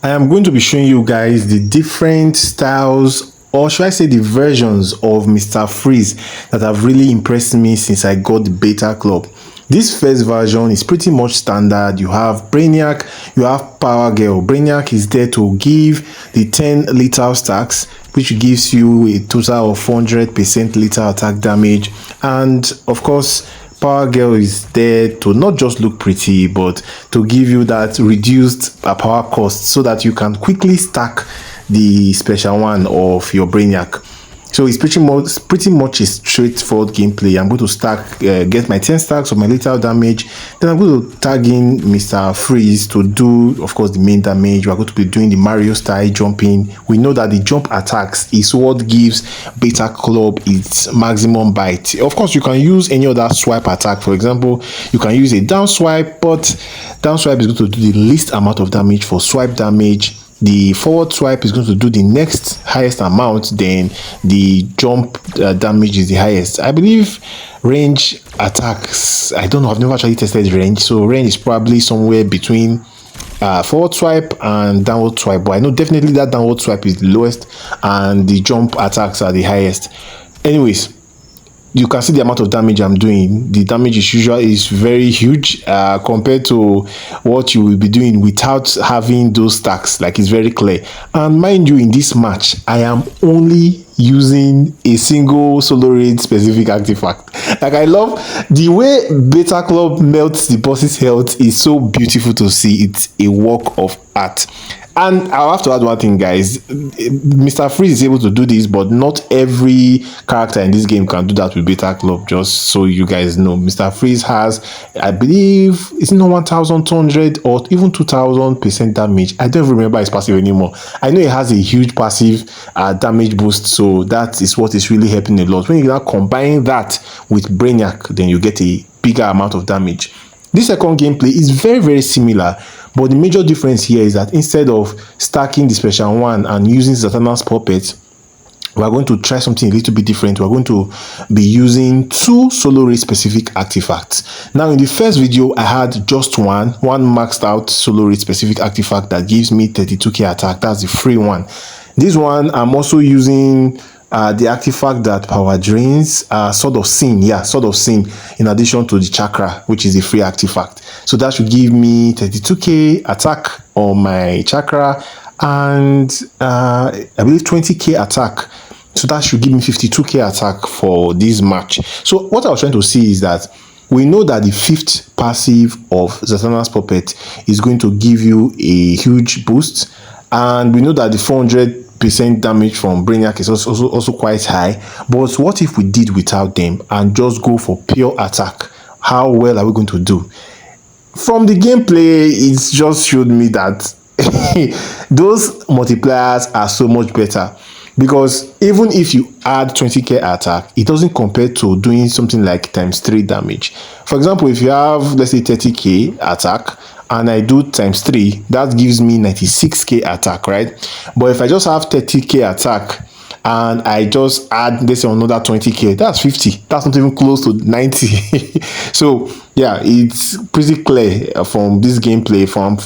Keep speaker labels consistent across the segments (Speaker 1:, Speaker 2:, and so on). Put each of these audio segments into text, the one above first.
Speaker 1: I am going to be showing you guys the different styles, or should I say the versions of Mr. Freeze that have really impressed me since I got the beta club. This first version is pretty much standard. You have Brainiac, you have Power Girl. Brainiac is there to give the 10 lethal stacks, which gives you a total of 400% lethal attack damage, and of course Power Girl is there to not just look pretty, but to give you that reduced power cost so that you can quickly stack the special one of your Brainiac. So it's pretty much a straightforward gameplay. I'm going to stack, get my 10 stacks of my lethal damage. Then I'm going to tag in Mr. Freeze to do, of course, the main damage. We're going to be doing the Mario style jumping. We know that the jump attacks is what gives Beta Club its maximum bite. Of course, you can use any other swipe attack. For example, you can use a down swipe, but down swipe is going to do the least amount of damage for swipe damage. The forward swipe is going to do the next highest amount, then the jump damage is the highest. I believe range attacks, I don't know, I've never actually tested range, so range is probably somewhere between forward swipe and downward swipe, but I know definitely that downward swipe is the lowest and the jump attacks are the highest. Anyways, you can see the amount of damage I'm doing. The damage is very huge compared to what you will be doing without having those stacks. Like, it's very clear. And mind you, in this match, I am only using a single solo raid specific artifact. Like, I love the way Beta Club melts the boss's health. Is so beautiful to see. It's a work of art. And I'll have to add one thing, guys. Mr. Freeze is able to do this, but not every character in this game can do that with Beta Club. Just so you guys know, Mr. Freeze has, I believe, it's not 1,200 or even 2,000% damage. I don't even remember his passive anymore. I know he has a huge passive damage boost, so that is what is really helping a lot. When you now combine that with Brainiac, then you get a bigger amount of damage. This second gameplay is very similar, but the major difference here is that instead of stacking the special one and using Zatanna's puppet, we're going to try something a little bit different. We're going to be using two solo raid specific artifacts. Now, in the first video, I had just one maxed out solo raid specific artifact that gives me 32k attack. That's the free one. This one, I'm also using the artifact that power drains, Sword of Sin, Sword of Sin, in addition to the chakra, which is a free artifact. So that should give me 32k attack on my chakra and I believe 20k attack. So that should give me 52k attack for this match. So what I was trying to see is that we know that the fifth passive of Zatanna's puppet is going to give you a huge boost, and we know that the 400% damage from Brainiac is also quite high. But what if we did without them and just go for pure attack? How well are we going to do? From the gameplay, it just showed me that those multipliers are so much better, because even if you add 20k attack, it doesn't compare to doing something like times 3 damage. For example, if you have, let's say, 30k attack and I do times 3, that gives me 96k attack, right? But if I just have 30k attack and I just add, let's say, another 20k, that's 50. That's not even close to 90. So yeah, it's pretty clear from this gameplay, from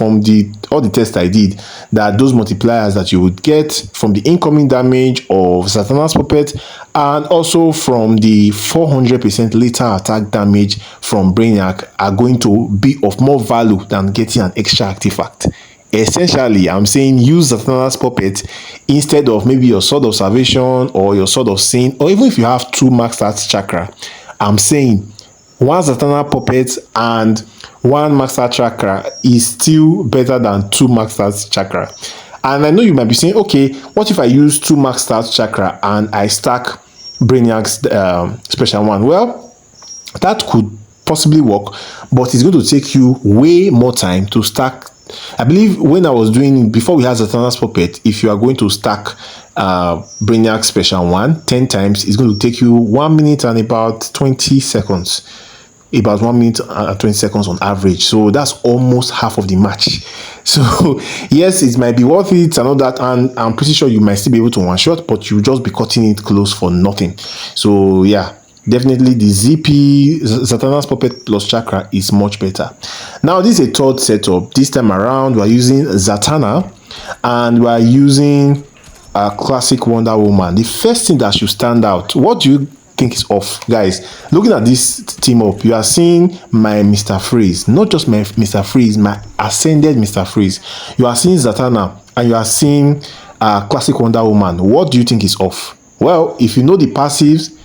Speaker 1: all the tests I did, that those multipliers that you would get from the incoming damage of Zatanna's puppet and also from the 400% lethal attack damage from Brainiac are going to be of more value than getting an extra artifact. Essentially, I'm saying use Zatanna's puppet instead of maybe your Sword of Salvation or your Sword of Sin, or even if you have 2 maxed out chakra. I'm saying one Zatanna puppet and 1 maxed out chakra is still better than 2 maxed out chakra. And I know you might be saying, okay, what if I use 2 maxed out chakra and I stack Brainiac's special one? Well, that could possibly work, but it's going to take you way more time to stack. I believe when I was doing, before we had Zatanna's puppet, if you are going to stack Brainiac special one 10 times, it's going to take you 1 minute and about 20 seconds. About 1 minute and 20 seconds on average. So that's almost half of the match. So yes, it might be worth it and all that, and I'm pretty sure you might still be able to one shot, but you'll just be cutting it close for nothing. So yeah, definitely the ZP Zatanna's puppet plus chakra is much better. Now this is a third setup. This time around we're using Zatanna and we are using a classic Wonder Woman, the first thing that should stand out, what do you think is off, guys? Looking at this team up, you are seeing my Mr. Freeze, not just my Mr. Freeze, my ascended Mr. Freeze. You are seeing Zatanna, and you are seeing classic Wonder Woman. What do you think is off? Well, if you know the passives,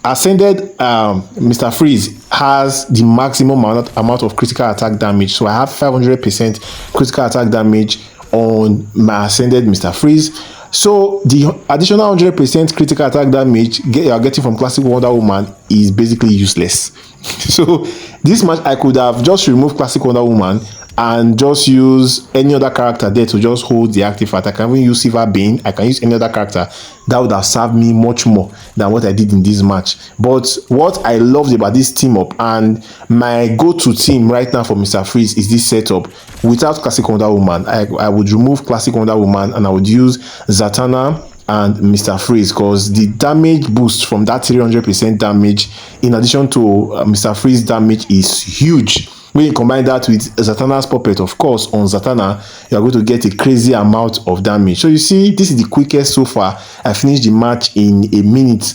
Speaker 1: ascended Mr. Freeze has the maximum amount of critical attack damage, so I have 500% critical attack damage on my ascended Mr. Freeze. So the additional 100% critical attack damage you are getting from classic Wonder Woman is basically useless. So this match I could have just removed classic Wonder Woman and just use any other character there to just hold the active attack. I can even use Silver Bane. I can use any other character. That would have served me much more than what I did in this match. But what I loved about this team up, and my go-to team right now for Mr. Freeze, is this setup. Without classic Wonder Woman, I would remove classic Wonder Woman and I would use Zatanna and Mr. Freeze, because the damage boost from that 300% damage in addition to Mr. Freeze damage is huge. When you combine that with Zatanna's puppet, of course, on Zatanna, you are going to get a crazy amount of damage. So you see, this is the quickest so far. I finished the match in a minute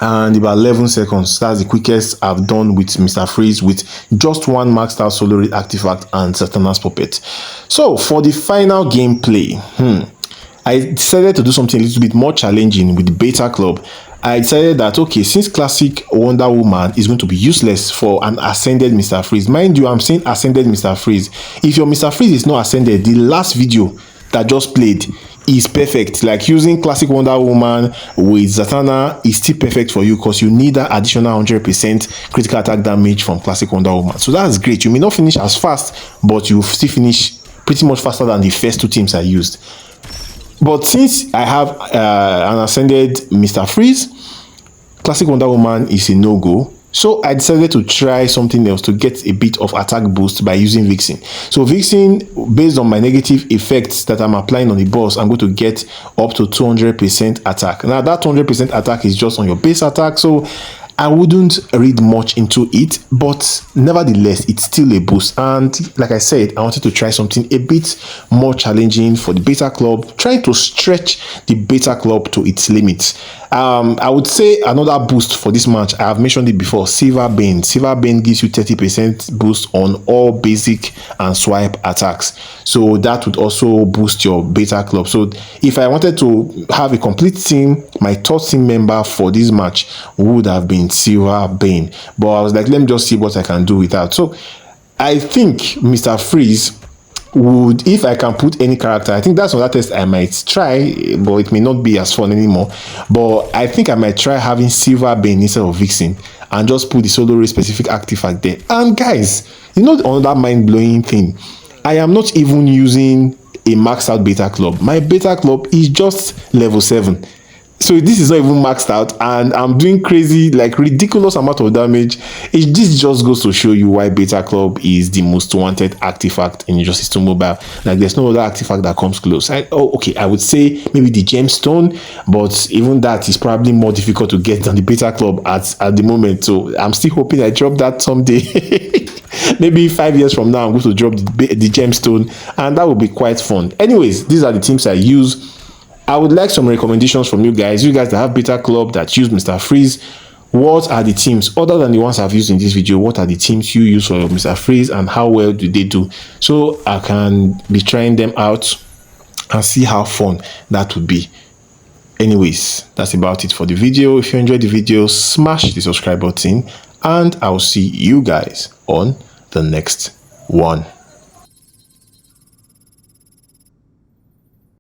Speaker 1: and about 11 seconds. That's the quickest I've done with Mr. Freeze with just one maxed out solo raid artifact and Zatanna's puppet. So for the final gameplay, I decided to do something a little bit more challenging with the beta club. I decided that, okay, since classic Wonder Woman is going to be useless for an ascended Mr. Freeze, mind you, I'm saying ascended Mr. Freeze. If your Mr. Freeze is not ascended, the last video that just played is perfect. Like using classic Wonder Woman with Zatanna is still perfect for you, because you need that additional 100% critical attack damage from classic Wonder Woman. So that's great. You may not finish as fast, but you still finish pretty much faster than the first two teams I used. But since I have an ascended Mr. Freeze, classic Wonder Woman is a no-go. So I decided to try something else to get a bit of attack boost by using Vixen. So Vixen, based on my negative effects that I'm applying on the boss, I'm going to get up to 200% attack. Now that 200% attack is just on your base attack, so I wouldn't read much into it, but nevertheless, it's still a boost. And like I said, I wanted to try something a bit more challenging for the beta club, trying to stretch the beta club to its limits. I would say another boost for this match, I have mentioned it before, Silver Bane. Silver Bane gives you 30% boost on all basic and swipe attacks. So that would also boost your beta club. So if I wanted to have a complete team, my third team member for this match would have been Silver Bane. But I was like, let me just see what I can do with that. So I think Mr. Freeze would, if I can put any character, I think that's another test I might try, but it may not be as fun anymore. But I think I might try having Silver Bane instead of Vixen and just put the solo raid specific artifact there. And guys, you know, another mind-blowing thing, I am not even using a maxed out beta club. My beta club is just level 7. So this is not even maxed out, and I'm doing crazy, like ridiculous amount of damage. This just goes to show you why beta club is the most wanted artifact in Justice 2 Mobile. Like there's no other artifact that comes close. I would say maybe the gemstone, but even that is probably more difficult to get than the beta club at the moment. So I'm still hoping I drop that someday. Maybe 5 years from now, I'm going to drop the gemstone, and that will be quite fun. Anyways, these are the teams I use. I would like some recommendations from you guys that have beta club, that use Mr. Freeze. What are the teams, other than the ones I've used in this video, what are the teams you use for Mr. Freeze, and how well do they do? So I can be trying them out and see how fun that would be. Anyways, that's about it for the video. If you enjoyed the video, smash the subscribe button, and I'll see you guys on the next one.